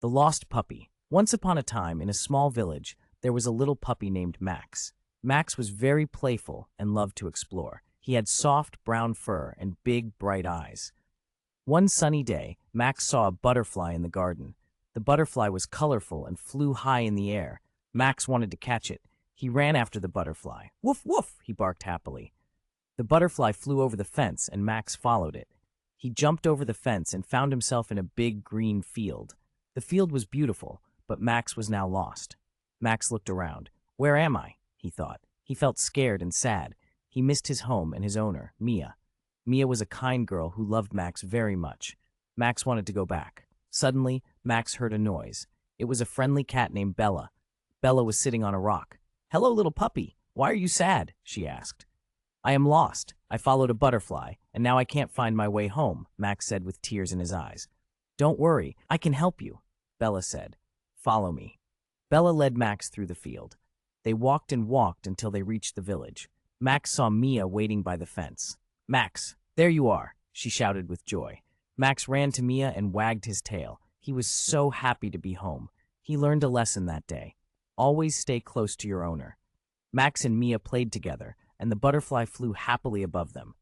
The Lost Puppy. Once upon a time, in a small village, there was a little puppy named Max. Max was very playful and loved to explore. He had soft brown fur and big, bright eyes. One sunny day, Max saw a butterfly in the garden. The butterfly was colorful and flew high in the air. Max wanted to catch it. He ran after the butterfly. Woof, woof, he barked happily. The butterfly flew over the fence and Max followed it. He jumped over the fence and found himself in a big green field. The field was beautiful, but Max was now lost. Max looked around. Where am I? He thought. He felt scared and sad. He missed his home and his owner, Mia. Mia was a kind girl who loved Max very much. Max wanted to go back. Suddenly, Max heard a noise. It was a friendly cat named Bella. Bella was sitting on a rock. "Hello, little puppy. Why are you sad?" she asked. "I am lost. I followed a butterfly, and now I can't find my way home," Max said with tears in his eyes. "Don't worry, I can help you," Bella said. "Follow me." Bella led Max through the field. They walked and walked until they reached the village. Max saw Mia waiting by the fence. "Max, there you are," she shouted with joy. Max ran to Mia and wagged his tail. He was so happy to be home. He learned a lesson that day. Always stay close to your owner. Max and Mia played together, and the butterfly flew happily above them.